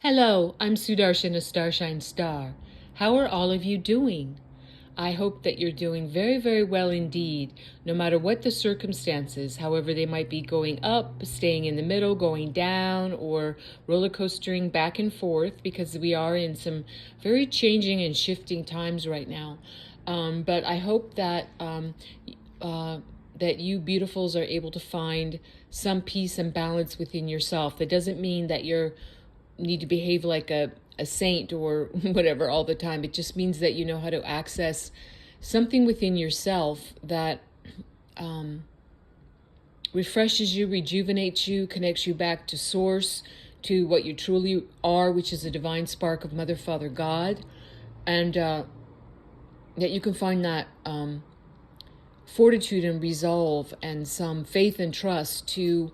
Hello, I'm Sudarshan, a Starshine Star. How are all of you doing? I hope that you're doing very, very well indeed, no matter what the circumstances, however they might be going up, staying in the middle, going down, or roller coastering back and forth, because we are in some very changing and shifting times right now. But I hope that that you beautifuls are able to find some peace and balance within yourself. That doesn't mean that you're need to behave like a saint or whatever all the time. It just means that you know how to access something within yourself that refreshes you, rejuvenates you, connects you back to source, to what you truly are, which is a divine spark of Mother, Father, God. And that you can find that fortitude and resolve and some faith and trust to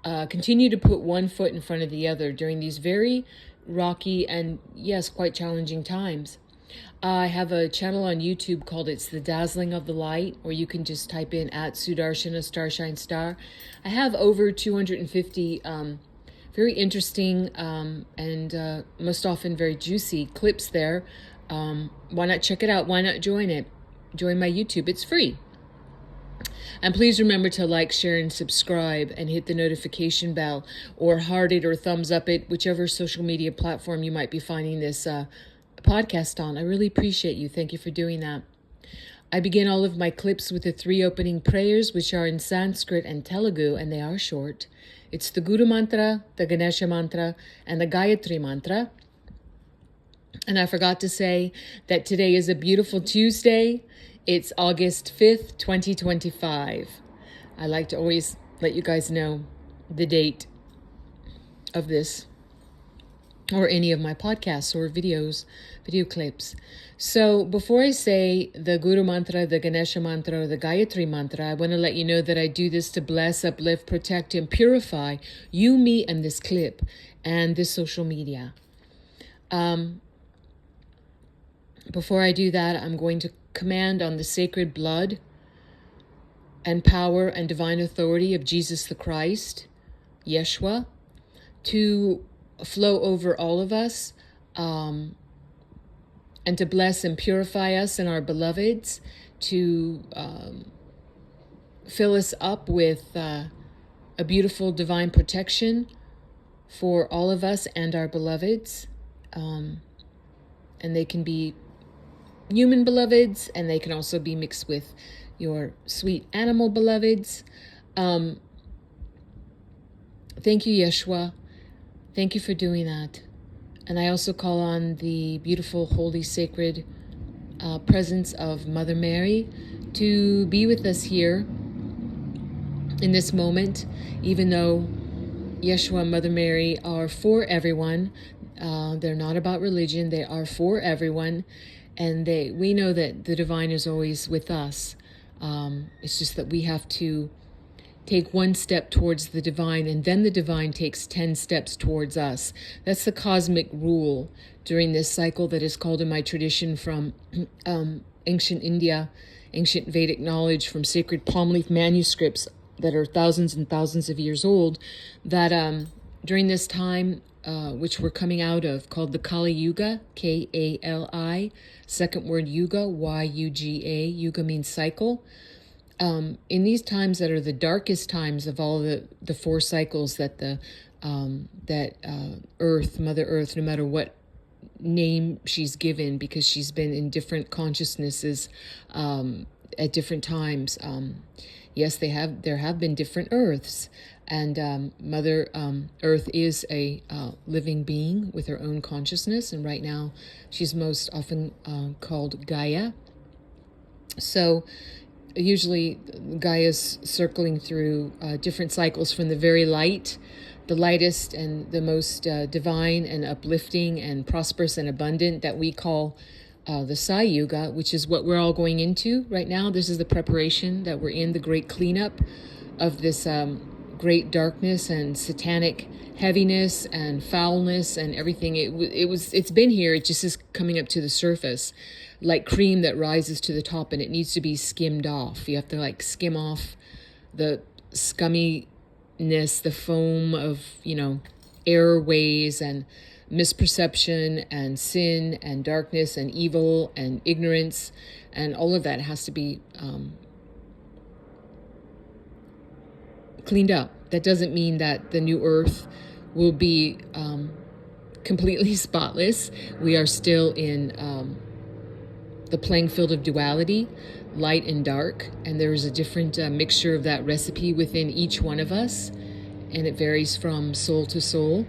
continue to put one foot in front of the other during these very rocky and, yes, quite challenging times. I have a channel on YouTube called It's the Dazzling of the Light, or you can just type in at Sudarshana Starshine Star. I have over 250 very interesting and most often very juicy clips there. Why not check it out? Why not join it? Join my YouTube. It's free. And please remember to like, share, and subscribe, and hit the notification bell, or heart it or thumbs up it, whichever social media platform you might be finding this podcast on. I really appreciate you. Thank you for doing that. I begin all of my clips with the 3 opening prayers, which are in Sanskrit and Telugu, and they are short. It's the Guru Mantra, the Ganesha Mantra, and the Gayatri Mantra. And I forgot to say that today is a beautiful Tuesday. It's August 5th, 2025. I like to always let you guys know the date of this or any of my podcasts or video clips. So before I say the Guru Mantra, the Ganesha Mantra, or the Gayatri Mantra, I want to let you know that I do this to bless, uplift, protect, and purify you, me, and this clip and this social media. Before I do that, I'm going to command on the sacred blood and power and divine authority of Jesus the Christ, Yeshua, to flow over all of us and to bless and purify us and our beloveds, to fill us up with a beautiful divine protection for all of us and our beloveds. And they can be human beloveds, and they can also be mixed with your sweet animal beloveds. Thank you, Yeshua. Thank you for doing that. And I also call on the beautiful, holy, sacred presence of Mother Mary to be with us here in this moment, even though Yeshua and Mother Mary are for everyone. They're not about religion. They are for everyone. And we know that the divine is always with us. It's just that we have to take one step towards the divine, and then the divine takes 10 steps towards us. That's the cosmic rule during this cycle that is called in my tradition from ancient India, ancient Vedic knowledge from sacred palm leaf manuscripts that are thousands and thousands of years old, that during this time, which we're coming out of, called the Kali Yuga, Kali, second word Yuga, Yuga. Yuga means cycle. In these times that are the darkest times of all the 4 cycles that Earth, Mother Earth, no matter what name she's given, because she's been in different consciousnesses at different times. Yes, there have been different Earths. And Mother Earth is a living being with her own consciousness. And right now, she's most often called Gaia. So usually Gaia's circling through different cycles from the very light, the lightest and the most divine and uplifting and prosperous and abundant that we call the Sai Yuga, which is what we're all going into right now. This is the preparation that we're in, the great cleanup of this great darkness and satanic heaviness and foulness and everything. It's been here. It just is coming up to the surface, like cream that rises to the top, and it needs to be skimmed off. You have to skim off the scumminess, the foam of error ways and misperception and sin and darkness and evil and ignorance, and all of that has to be cleaned up. That doesn't mean that the new earth will be completely spotless. We are still in the playing field of duality, light and dark, and there's a different mixture of that recipe within each one of us, and it varies from soul to soul.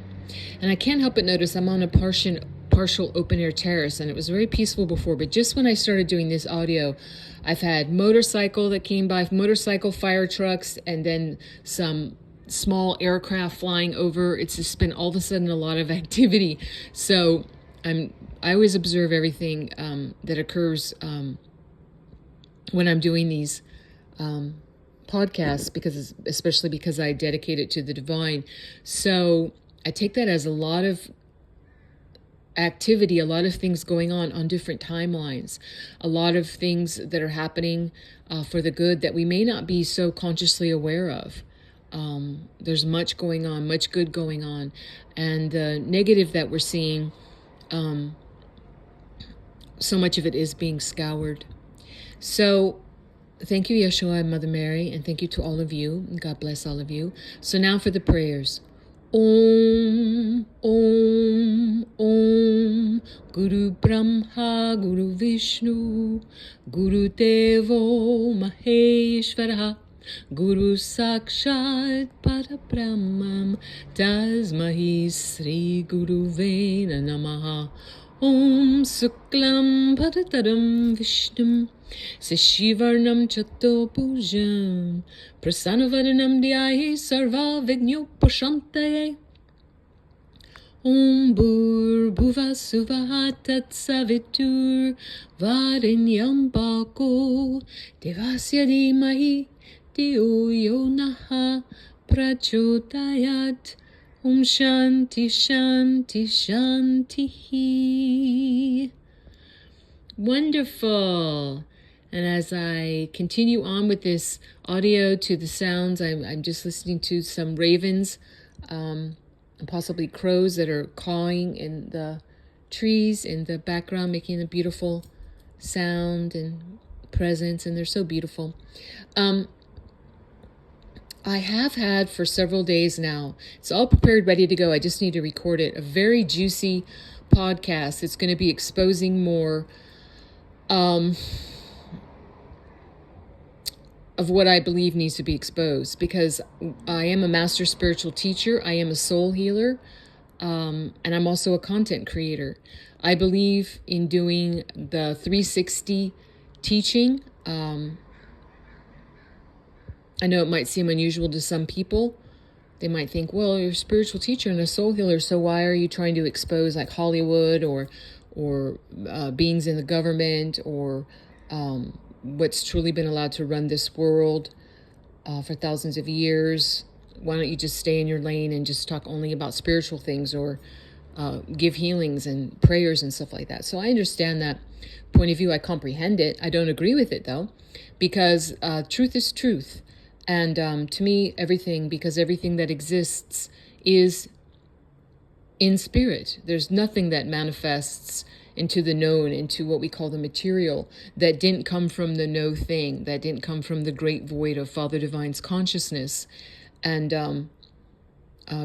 And I can't help but notice I'm on a partial open air terrace, and it was very peaceful before, but just when I started doing this audio, I've had motorcycle that came by, motorcycle, fire trucks, and then some small aircraft flying over. It's just been all of a sudden a lot of activity. So I always observe everything that occurs when I'm doing these podcasts, especially because I dedicate it to the divine. So I take that as a lot of activity, a lot of things going on different timelines, a lot of things that are happening for the good that we may not be so consciously aware of. There's much going on, much good going on, and the negative that we're seeing, so much of it is being scoured. So thank you, Yeshua and Mother Mary, and thank you to all of you. God bless all of you. So now for the prayers. Om, Om, Om, Guru Brahma, Guru Vishnu, Guru Devo Maheshwara, Guru Sakshat Parabrahmam, Tasmahi Sri Guru Vena Namaha. Om Suklam Bharataram Vishnum Seshivarnam Chatopujam Prasanavaranam Dhyaye Sarva Vignopashantaye. Om Bhur Bhuva Tat Savitur Varenyam Bhako Devasya Dhimahi Dhiyo Yonaha Prachodayat. Om Shanti Shanti Shanti. Wonderful. And as I continue on with this audio to the sounds, I'm just listening to some ravens and possibly crows that are cawing in the trees in the background, making a beautiful sound and presence, and they're so beautiful. I have had for several days now, it's all prepared, ready to go. I just need to record it. A very juicy podcast. It's going to be exposing more of what I believe needs to be exposed, because I am a master spiritual teacher. I am a soul healer, and I'm also a content creator. I believe in doing the 360 teaching. I know it might seem unusual to some people. They might think, well, you're a spiritual teacher and a soul healer, so why are you trying to expose like Hollywood or beings in the government or what's truly been allowed to run this world for thousands of years? Why don't you just stay in your lane and just talk only about spiritual things, or give healings and prayers and stuff like that? So I understand that point of view. I comprehend it. I don't agree with it, though, because truth is truth. And to me, everything that exists is in spirit. There's nothing that manifests into the known, into what we call the material, that didn't come from the no thing, that didn't come from the great void of Father Divine's consciousness, and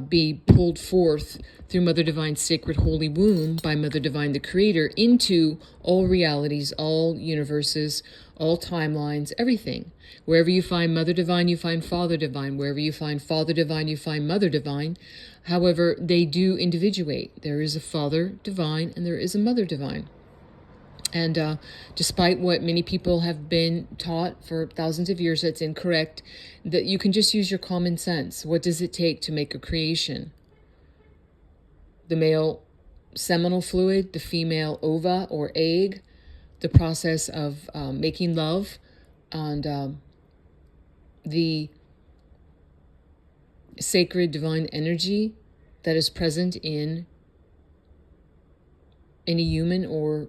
be pulled forth through Mother Divine's sacred holy womb by Mother Divine, the Creator, into all realities, all universes, all timelines, everything. Wherever you find Mother Divine, you find Father Divine. Wherever you find Father Divine, you find Mother Divine. However, they do individuate. There is a Father Divine and there is a Mother Divine. And despite what many people have been taught for thousands of years, that's incorrect, that you can just use your common sense. What does it take to make a creation? The male seminal fluid, the female ova or egg, the process of making love, and the sacred divine energy that is present in any human or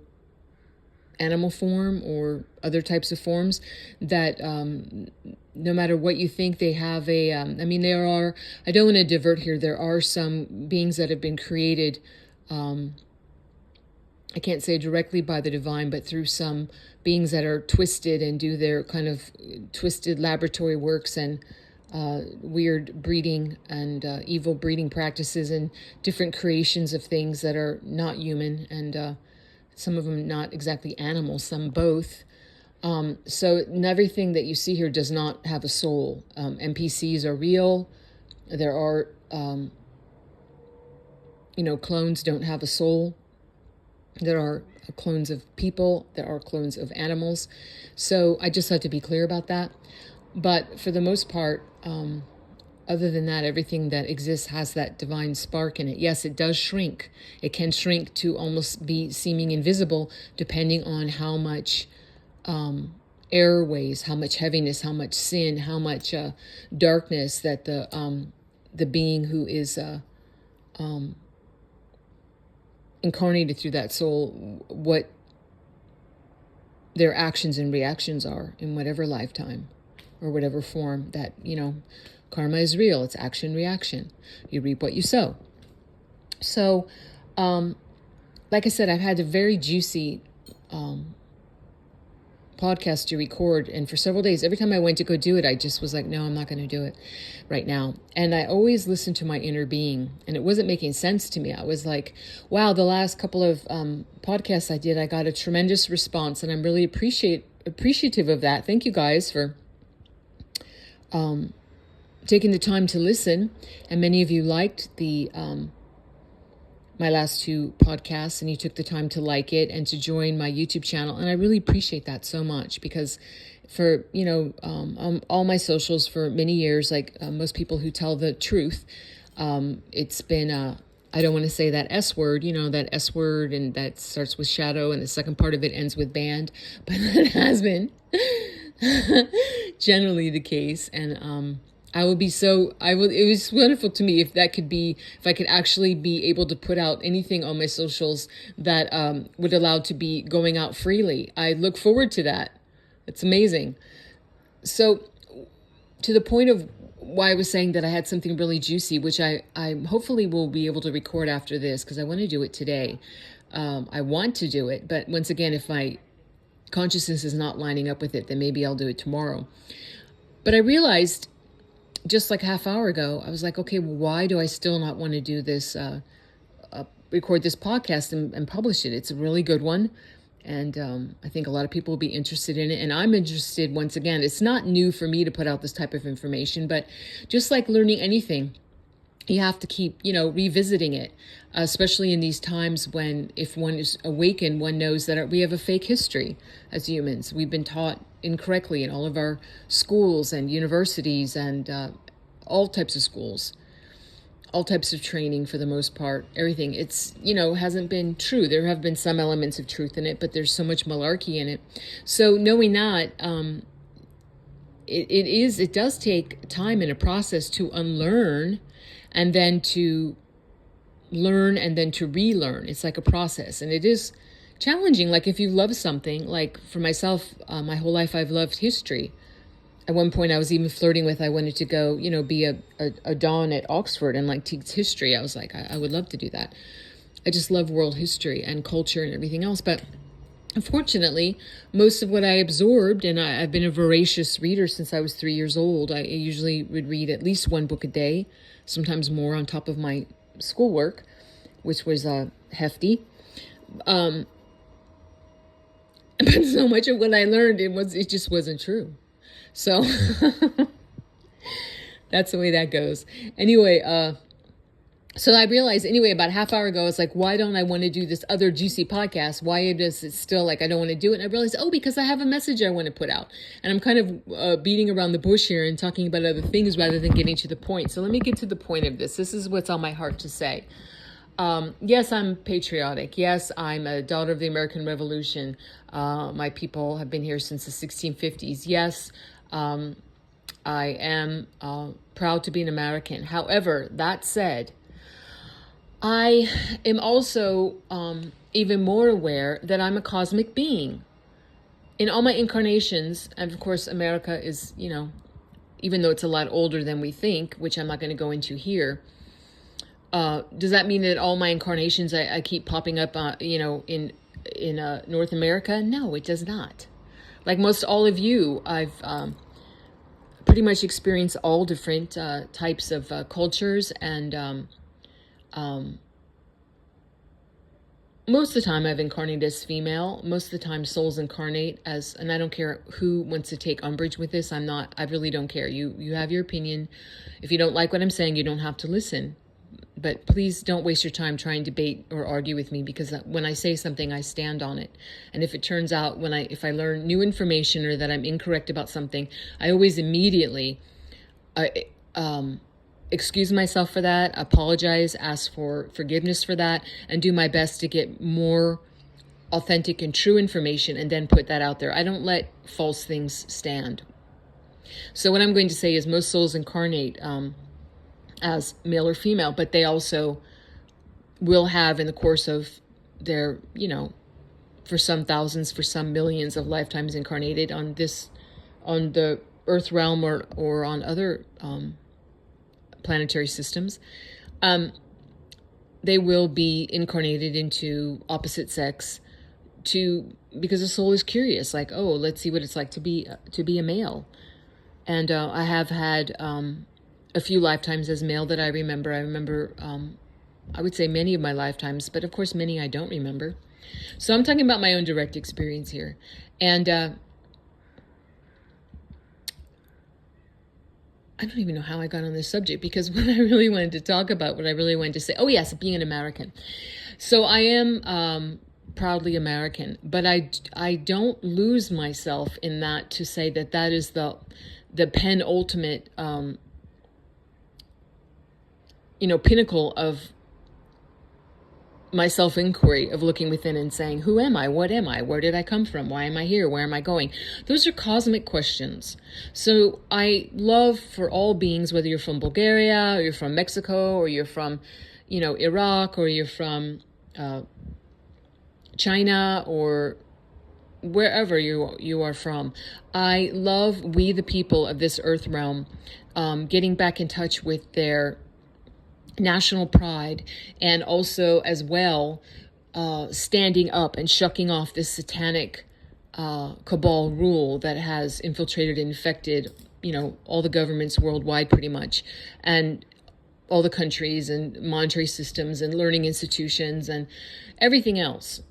animal form or other types of forms, that no matter what you think, they have there are, I don't want to divert here, there are some beings that have been created, I can't say directly by the divine, but through some beings that are twisted and do their kind of twisted laboratory works and weird breeding and evil breeding practices and different creations of things that are not human, and some of them not exactly animals, some both. So everything that you see here does not have a soul. NPCs are real. There are, clones don't have a soul. There are clones of people. There are clones of animals. So I just had to be clear about that. But for the most part, other than that, everything that exists has that divine spark in it. Yes, it does shrink. It can shrink to almost be seeming invisible, depending on how much error weighs, how much heaviness, how much sin, how much darkness that the being who is incarnated through that soul, what their actions and reactions are in whatever lifetime or whatever form that, karma is real. It's action, reaction. You reap what you sow. So, like I said, I've had a very juicy podcast to record, and for several days, every time I went to go do it, I just was like, no, I'm not going to do it right now. And I always listened to my inner being, and it wasn't making sense to me. I was like, wow, the last couple of podcasts I did, I got a tremendous response, and I'm really appreciative of that. Thank you guys for taking the time to listen, and many of you liked the my last two podcasts, and you took the time to like it and to join my YouTube channel. And I really appreciate that so much, because for, all my socials for many years, like most people who tell the truth, it's been, I don't want to say that S word, that S word, and that starts with shadow and the second part of it ends with band, but that has been generally the case. And, it was wonderful to me if I could actually be able to put out anything on my socials that would allow to be going out freely. I look forward to that. It's amazing. So to the point of why I was saying that I had something really juicy, which I hopefully will be able to record after this, because I want to do it today. I want to do it, but once again, if my consciousness is not lining up with it, then maybe I'll do it tomorrow. But I realized just like half hour ago, I was like, okay, well, why do I still not want to do this, record this podcast and publish it? It's a really good one. And I think a lot of people will be interested in it. And I'm interested, once again, it's not new for me to put out this type of information, but just like learning anything, you have to keep, revisiting it, especially in these times when, if one is awakened, one knows that we have a fake history as humans. We've been taught incorrectly in all of our schools and universities and all types of schools, all types of training for the most part, everything. It's, hasn't been true. There have been some elements of truth in it, but there's so much malarkey in it. So knowing that, it does take time and a process to unlearn and then to learn and then to relearn. It's like a process, and it is challenging. Like if you love something, like for myself, my whole life I've loved history. At one point I was even flirting with, I wanted to go, be a Don at Oxford and like teach history. I was like, I would love to do that. I just love world history and culture and everything else. But unfortunately, most of what I absorbed, and I've been a voracious reader since I was 3 years old. I usually would read at least one book a day, sometimes more on top of my schoolwork, which was hefty. But so much of what I learned, it just wasn't true. So that's the way that goes. Anyway, so I realized about a half hour ago, it's like, why don't I want to do this other juicy podcast? Why does it still like, I don't want to do it? And I realized, because I have a message I want to put out. And I'm kind of beating around the bush here and talking about other things rather than getting to the point. So let me get to the point of this. This is what's on my heart to say. Yes, I'm patriotic. Yes, I'm a daughter of the American Revolution. My people have been here since the 1650s. Yes, I am proud to be an American. However, that said, I am also even more aware that I'm a cosmic being. in all my incarnations, and of course, America is, even though it's a lot older than we think, which I'm not going to go into here, does that mean that all my incarnations I keep popping up, in North America? No, it does not. Like most all of you, I've pretty much experienced all different types of cultures, and most of the time I've incarnated as female. Most of the time souls incarnate as, and I don't care who wants to take umbrage with this. I really don't care. You have your opinion. If you don't like what I'm saying, you don't have to listen. But please don't waste your time trying to debate or argue with me, because when I say something, I stand on it. And if it turns out if I learn new information or that I'm incorrect about something, I always immediately excuse myself for that, apologize, ask for forgiveness for that, and do my best to get more authentic and true information and then put that out there. I don't let false things stand. So what I'm going to say is most souls incarnate as male or female, but they also will have in the course of their, for some thousands, for some millions of lifetimes incarnated on the earth realm or on other planetary systems, they will be incarnated into opposite sex because the soul is curious, like, oh, let's see what it's like to be a male. And I have had a few lifetimes as male that I remember. I remember, I would say many of my lifetimes, but of course many I don't remember. So I'm talking about my own direct experience here. And I don't even know how I got on this subject, because what I really wanted to talk about, what I really wanted to say, oh yes, being an American. So I am proudly American, but I don't lose myself in that to say that is the penultimate pinnacle of my self-inquiry, of looking within and saying, who am I? What am I? Where did I come from? Why am I here? Where am I going? Those are cosmic questions. So I love for all beings, whether you're from Bulgaria, or you're from Mexico, or you're from, Iraq, or you're from China, or wherever you are from. I love we the people of this earth realm getting back in touch with their national pride, and also as well standing up and shucking off this satanic cabal rule that has infiltrated and infected all the governments worldwide pretty much, and all the countries and monetary systems and learning institutions and everything else.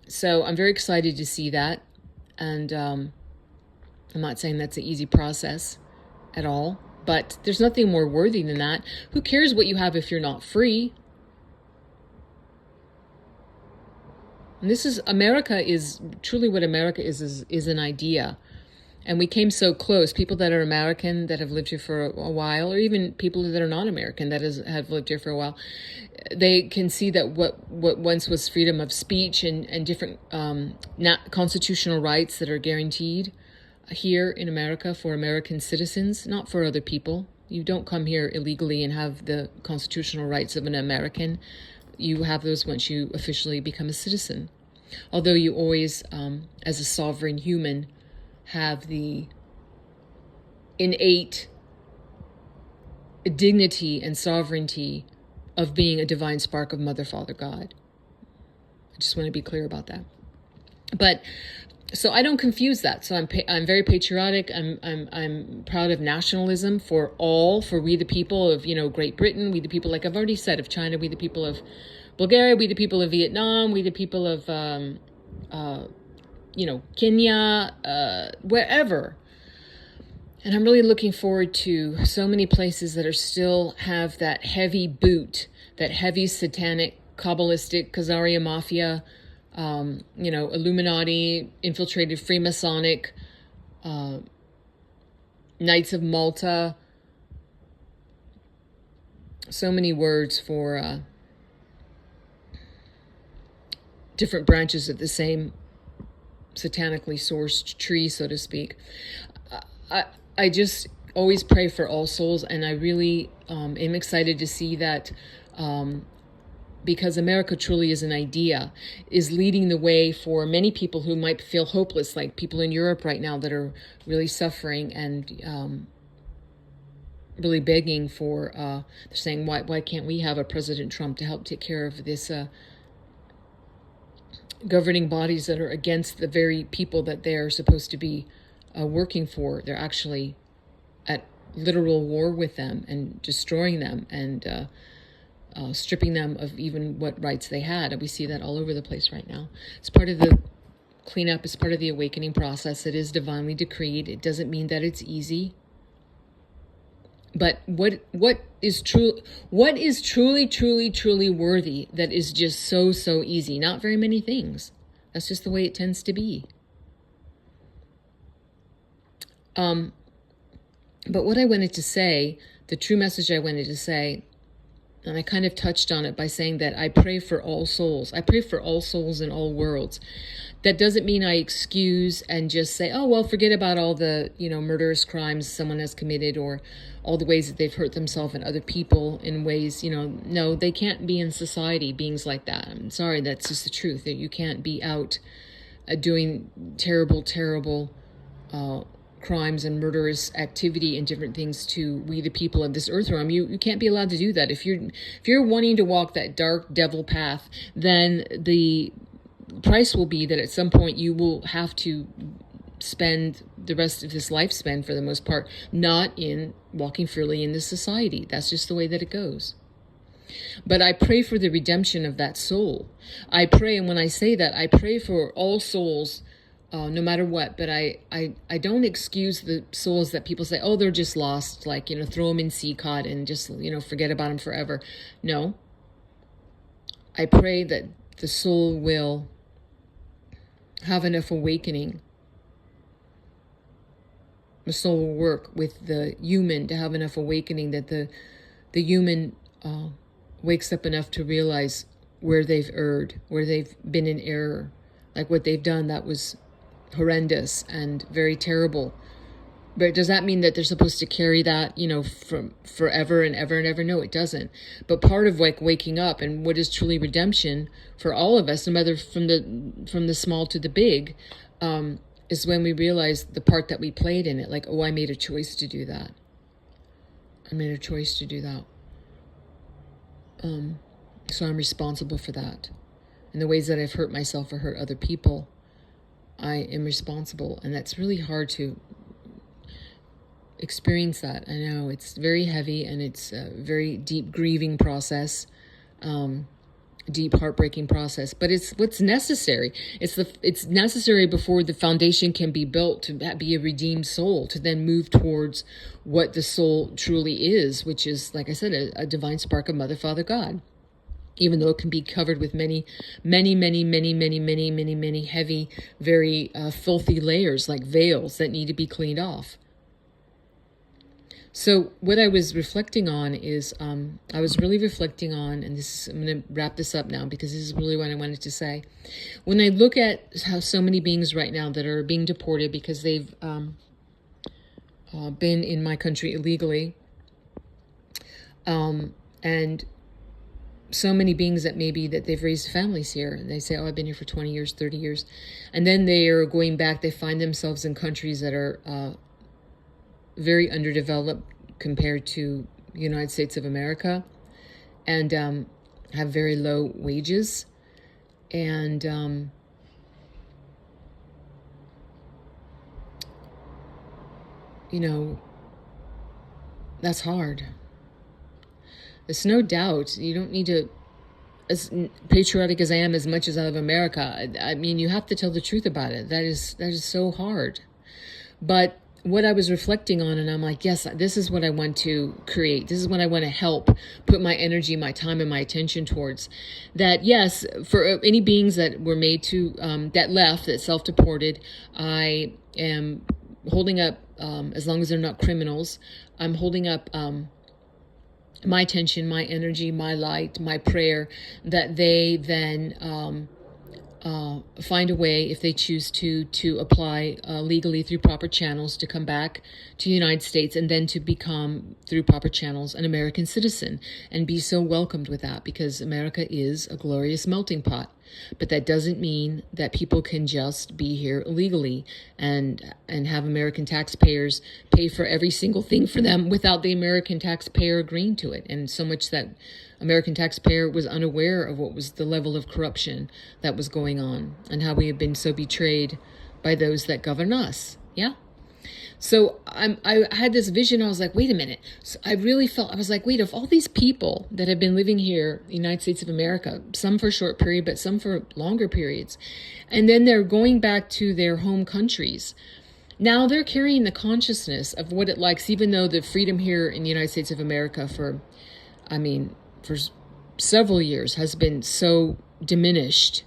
So I'm very excited to see that, and I'm not saying that's an easy process at all. But there's nothing more worthy than that. Who cares what you have if you're not free? And America is truly what America is an idea. And we came so close. People that are American, that have lived here for a while, or even people that are not American, that have lived here for a while, they can see that what once was freedom of speech and different constitutional rights that are guaranteed here in America for American citizens, not for other people. You don't come here illegally and have the constitutional rights of an American. You have those once you officially become a citizen. Although you always, as a sovereign human, have the innate dignity and sovereignty of being a divine spark of Mother, Father, God. I just want to be clear about that. But so I don't confuse that. So I'm very patriotic. I'm proud of nationalism for we the people of Great Britain, we the people, like I've already said, of China, we the people of Bulgaria, we the people of Vietnam, we the people of Kenya, wherever. And I'm really looking forward to so many places that are still have that heavy boot, that heavy satanic, Kabbalistic, Khazaria mafia, Illuminati, infiltrated Freemasonic, Knights of Malta. So many words for different branches of the same satanically sourced tree, so to speak. I just always pray for all souls, and I really am excited to see that because America truly is an idea, is leading the way for many people who might feel hopeless, like people in Europe right now that are really suffering and really begging for, they're saying, why can't we have a President Trump to help take care of this governing bodies that are against the very people that they're supposed to be working for? They're actually at literal war with them and destroying them and stripping them of even what rights they had. And we see that all over the place right now. It's part of the cleanup, it's part of the awakening process. It is divinely decreed. It doesn't mean that it's easy. But what is truly worthy, that is just so easy? Not very many things. That's just the way it tends to be. But what I wanted to say, the true message I wanted to say, and I kind of touched on it by saying that I pray for all souls. I pray for all souls in all worlds. That doesn't mean I excuse and just say, oh, well, forget about all the, murderous crimes someone has committed or all the ways that they've hurt themselves and other people in ways, no, they can't be in society, beings like that. I'm sorry, that's just the truth. That you can't be out doing terrible crimes and murderous activity and different things to we the people of this earth realm. You can't be allowed to do that. If you're wanting to walk that dark devil path, then the price will be that at some point you will have to spend the rest of this lifespan, for the most part, not in walking freely in this society. That's just the way that it goes. But I pray for the redemption of that soul. I pray, and when I say that, I pray for all souls, no matter what. But I don't excuse the souls that people say, oh, they're just lost, like, throw them in CCOT and just, forget about them forever. No. I pray that the soul will have enough awakening. The soul will work with the human to have enough awakening that the human wakes up enough to realize where they've erred, where they've been in error, like what they've done that was horrendous and very terrible. But does that mean that they're supposed to carry that, from forever and ever and ever? No, it doesn't. But part of like waking up and what is truly redemption for all of us, no matter from the small to the big, is when we realize the part that we played in it. Like, oh, I made a choice to do that. I made a choice to do that. So I'm responsible for that. In the ways that I've hurt myself or hurt other people, I am responsible. And that's really hard to experience that. I know it's very heavy and it's a very deep grieving process, deep heartbreaking process, but it's what's necessary. It's necessary before the foundation can be built to be a redeemed soul, to then move towards what the soul truly is, which is, like I said, a divine spark of Mother, Father, God. Even though it can be covered with many heavy, very filthy layers, like veils that need to be cleaned off. So what I was reflecting on is, I was really reflecting on, and I'm going to wrap this up now because this is really what I wanted to say. When I look at how so many beings right now that are being deported because they've been in my country illegally, and so many beings that maybe that they've raised families here, and they say, oh, I've been here for 20 years, 30 years. And then they are going back, they find themselves in countries that are very underdeveloped compared to the United States of America, and have very low wages. And that's hard. There's no doubt. You don't need to, as patriotic as I am, as much as I love America, I mean, you have to tell the truth about it. That is so hard. But what I was reflecting on, and I'm like, yes, this is what I want to create. This is what I want to help put my energy, my time, and my attention towards. That, yes, for any beings that were made to, that left, that self-deported, I am holding up, as long as they're not criminals, I'm holding up my attention, my energy, my light, my prayer, that they then find a way, if they choose to apply legally through proper channels to come back to the United States, and then to become, through proper channels, an American citizen, and be so welcomed with that, because America is a glorious melting pot. But that doesn't mean that people can just be here illegally and have American taxpayers pay for every single thing for them without the American taxpayer agreeing to it. And so much that American taxpayer was unaware of what was the level of corruption that was going on, and how we have been so betrayed by those that govern us. Yeah. So I had this vision. I was like, wait a minute. So I really felt, I was like, wait, of all these people that have been living here in the United States of America, some for a short period, but some for longer periods, and then they're going back to their home countries. Now they're carrying the consciousness of what it likes, even though the freedom here in the United States of America for several years has been so diminished.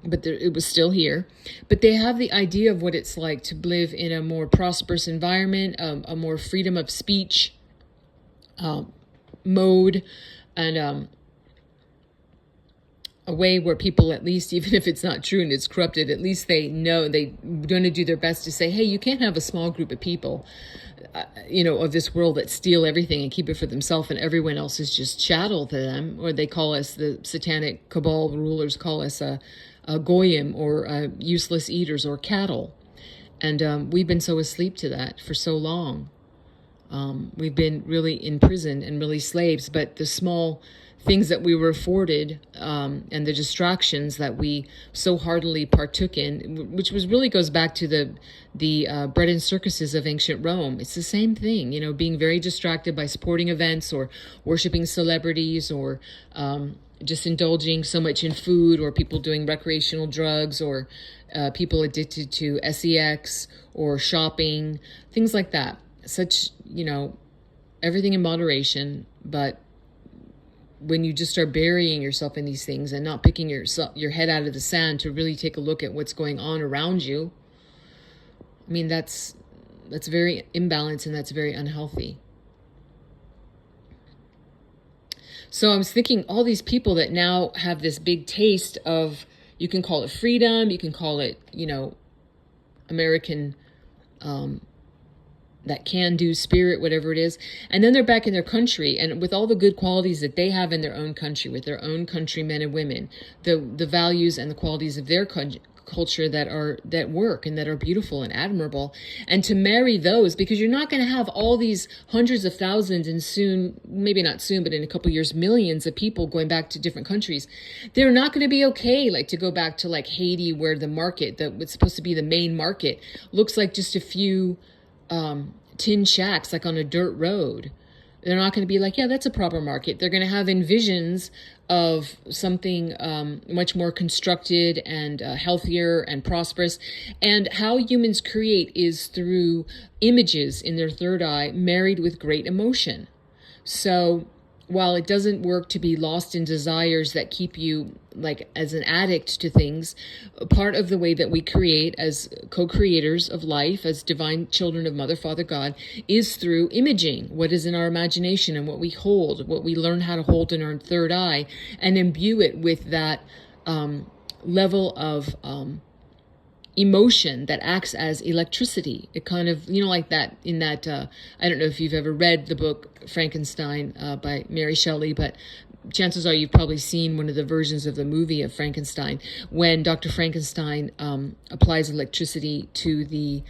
But it was still here. But they have the idea of what it's like to live in a more prosperous environment, a more freedom of speech mode, and a way where people, at least, even if it's not true and it's corrupted, at least they know they're going to do their best to say, hey, you can't have a small group of people, of this world that steal everything and keep it for themselves, and everyone else is just chattel to them. Or they call us, the satanic cabal rulers call us a goyim, or useless eaters, or cattle. And we've been so asleep to that for so long. We've been really imprisoned and really slaves, but the small things that we were afforded, and the distractions that we so heartily partook in, which was really goes back to the bread and circuses of ancient Rome. It's the same thing, being very distracted by sporting events, or worshiping celebrities, or just indulging so much in food, or people doing recreational drugs, or people addicted to sex, or shopping, things like that. Such, everything in moderation, but when you just start burying yourself in these things and not picking your head out of the sand to really take a look at what's going on around you, that's very imbalanced, and that's very unhealthy. So I was thinking, all these people that now have this big taste of, you can call it freedom, you can call it, American, that can-do spirit, whatever it is. And then they're back in their country, and with all the good qualities that they have in their own country, with their own countrymen and women, the values and the qualities of their culture that work and that are beautiful and admirable, and to marry those, because you're not going to have all these hundreds of thousands, and soon, maybe not soon, but in a couple of years, millions of people going back to different countries. They're not going to be okay, to go back to Haiti, where the market, what's supposed to be the main market, looks like just a few tin shacks on a dirt road. They're not going to be yeah, that's a proper market. They're going to have envisions of something much more constructed and healthier and prosperous. And how humans create is through images in their third eye, married with great emotion. So while it doesn't work to be lost in desires that keep you as an addict to things, part of the way that we create as co-creators of life, as divine children of Mother, Father, God, is through imaging what is in our imagination, and what we hold, what we learn how to hold in our third eye, and imbue it with that level of emotion that acts as electricity. It kind of, like that in that, I don't know if you've ever read the book Frankenstein by Mary Shelley, but chances are you've probably seen one of the versions of the movie of Frankenstein, when Dr. Frankenstein applies electricity to the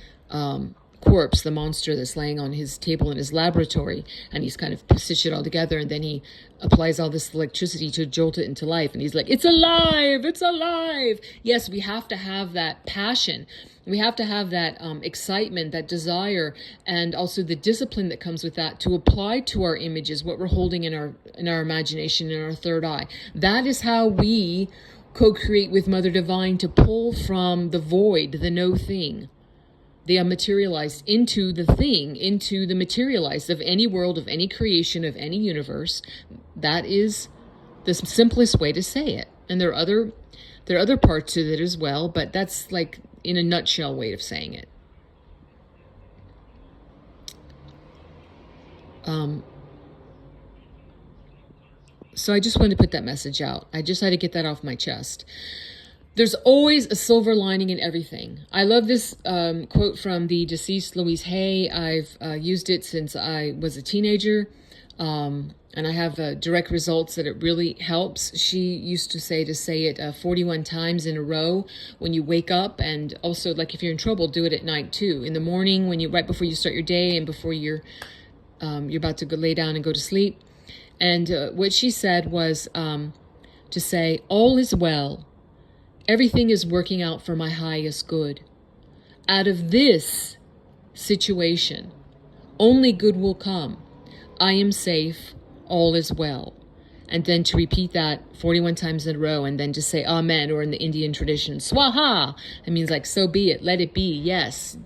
corpse, the monster that's laying on his table in his laboratory, and he's kind of stitched it all together, and then he applies all this electricity to jolt it into life, and he's like, it's alive, it's alive. Yes, we have to have that passion. We have to have that excitement, that desire, and also the discipline that comes with that, to apply to our images what we're holding in our imagination, in our third eye. That is how we co-create with Mother Divine, to pull from the void, the no thing, the unmaterialized, into the thing, into the materialized of any world, of any creation, of any universe. That is the simplest way to say it. And there are other parts to it as well, but that's in a nutshell way of saying it. So I just wanted to put that message out. I just had to get that off my chest. There's always a silver lining in everything. I love this quote from the deceased Louise Hay. I've used it since I was a teenager, and I have direct results that it really helps. She used to say it 41 times in a row when you wake up, and also, like, if you're in trouble, do it at night too. In the morning, right before you start your day, and before you're about to go lay down and go to sleep. And what she said was to say, "All is well. Everything is working out for my highest good. Out of this situation, only good will come. I am safe. All is well." And then to repeat that 41 times in a row, and then to say Amen, or in the Indian tradition, Swaha. It means like, so be it, let it be, yes.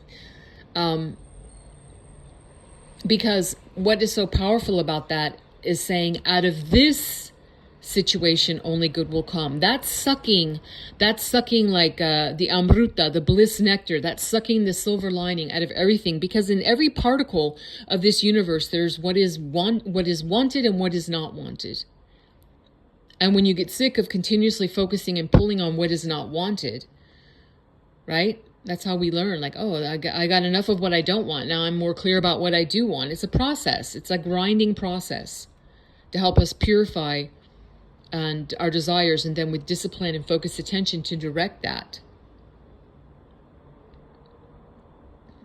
Because what is so powerful about that is saying, out of this situation, only good will come. That's sucking like the amruta, the bliss nectar. That's sucking the silver lining out of everything, because in every particle of this universe, there's what is wanted and what is not wanted. And when you get sick of continuously focusing and pulling on what is not wanted, right? That's how we learn, like, oh, I got enough of what I don't want. Now I'm more clear about what I do want. It's a process. It's a grinding process to help us purify and our desires, and then with discipline and focused attention to direct that.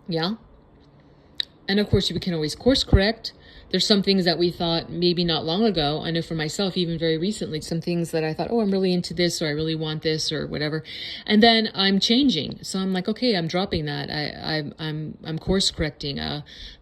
Yeah. And of course, we can always course correct. There's some things that we thought maybe not long ago. I know for myself, even very recently, some things that I thought, oh, I'm really into this, or I really want this, or whatever. And then I'm changing. So I'm like, okay, I'm dropping that. I'm course correcting.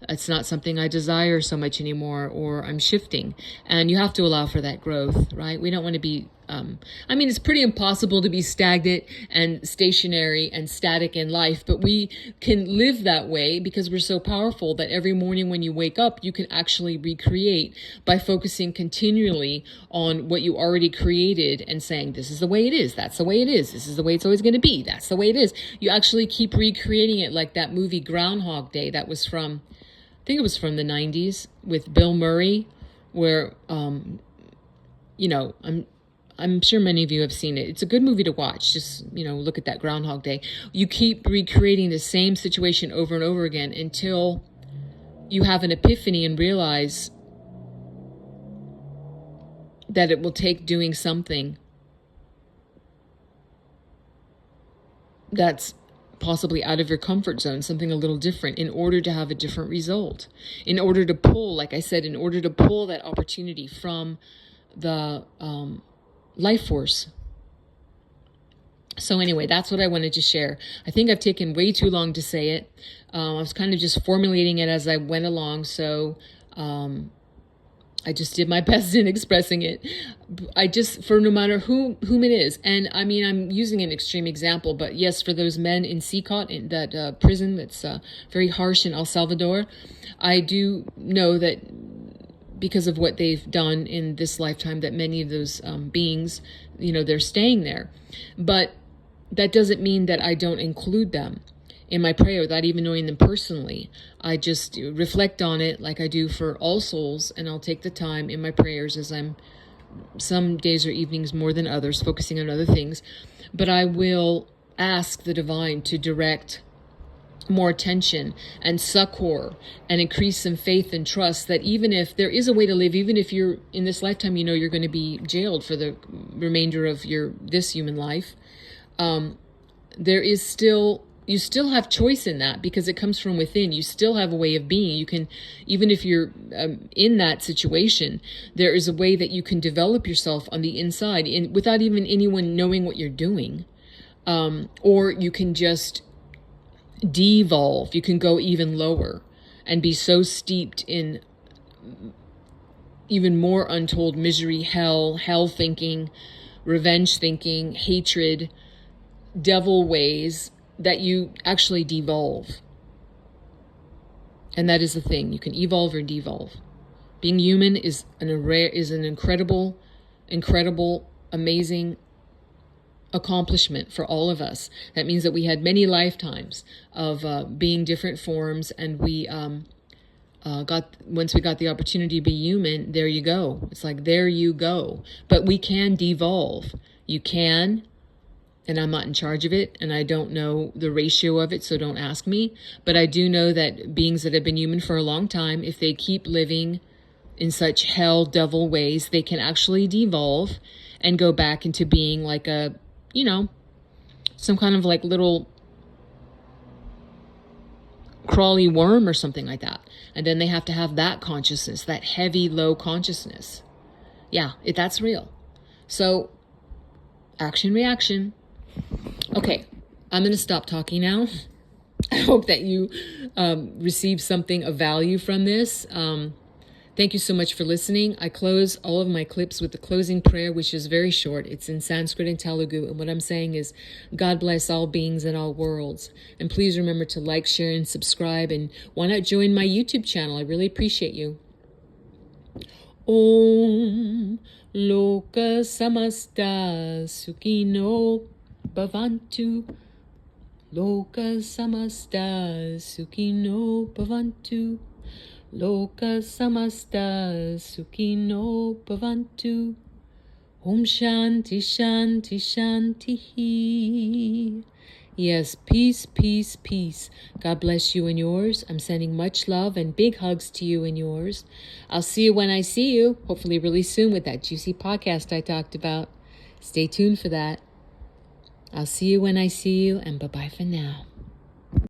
It's not something I desire so much anymore, or I'm shifting. And you have to allow for that growth, right? We don't want to be it's pretty impossible to be stagnant and stationary and static in life, but we can live that way because we're so powerful that every morning when you wake up, you can actually recreate by focusing continually on what you already created and saying, this is the way it is. That's the way it is. This is the way it's always going to be. That's the way it is. You actually keep recreating it, like that movie Groundhog Day. That was from, I think it was from the 90s with Bill Murray, where, I'm sure many of you have seen it. It's a good movie to watch. Just, look at that Groundhog Day. You keep recreating the same situation over and over again until you have an epiphany and realize that it will take doing something that's possibly out of your comfort zone, something a little different, in order to have a different result. In order to pull, like I said, in order to pull that opportunity from the life force. So anyway, that's what I wanted to share. I think I've taken way too long to say it. I was kind of just formulating it as I went along. So I just did my best in expressing it. For no matter whom it is. And I mean, I'm using an extreme example, but yes, for those men in CCOT, in that prison that's very harsh in El Salvador, I do know that because of what they've done in this lifetime, that many of those beings, they're staying there. But that doesn't mean that I don't include them in my prayer without even knowing them personally. I just reflect on it like I do for all souls, and I'll take the time in my prayers, as I'm some days or evenings more than others, focusing on other things. But I will ask the divine to direct more attention and succor and increase some faith and trust that even if there is a way to live, even if you're in this lifetime, you're going to be jailed for the remainder of this human life, you still have choice in that, because it comes from within. You still have a way of being. You can, even if you're in that situation, there is a way that you can develop yourself on the inside without even anyone knowing what you're doing. Or you can just devolve. You can go even lower and be so steeped in even more untold misery, hell thinking, revenge thinking, hatred, devil ways, that you actually devolve. And that is the thing. You can evolve or devolve. Being human is an incredible, amazing accomplishment for all of us. That means that we had many lifetimes of being different forms, and we once we got the opportunity to be human, there you go. It's like, there you go. But we can devolve. You can, and I'm not in charge of it, and I don't know the ratio of it, so don't ask me. But I do know that beings that have been human for a long time, if they keep living in such hell devil ways, they can actually devolve and go back into being like a, some kind of like little crawly worm or something like that. And then they have to have that consciousness, that heavy, low consciousness. Yeah, that's real. So, action, reaction. Okay, I'm going to stop talking now. I hope that you receive something of value from this. Thank you so much for listening. I close all of my clips with the closing prayer, which is very short. It's in Sanskrit and Telugu. And what I'm saying is, God bless all beings in all worlds. And please remember to like, share, and subscribe. And why not join my YouTube channel? I really appreciate you. Om Loka Samasta Sukhino Bhavantu. Loka Samasta Sukhino Bhavantu. Loka Samasta Sukhino Bhavantu. Om Shanti Shanti Shanti. Yes, peace, peace, peace. God bless you and yours. I'm sending much love and big hugs to you and yours. I'll see you when I see you, hopefully really soon with that juicy podcast I talked about. Stay tuned for that. I'll see you when I see you, and bye-bye for now.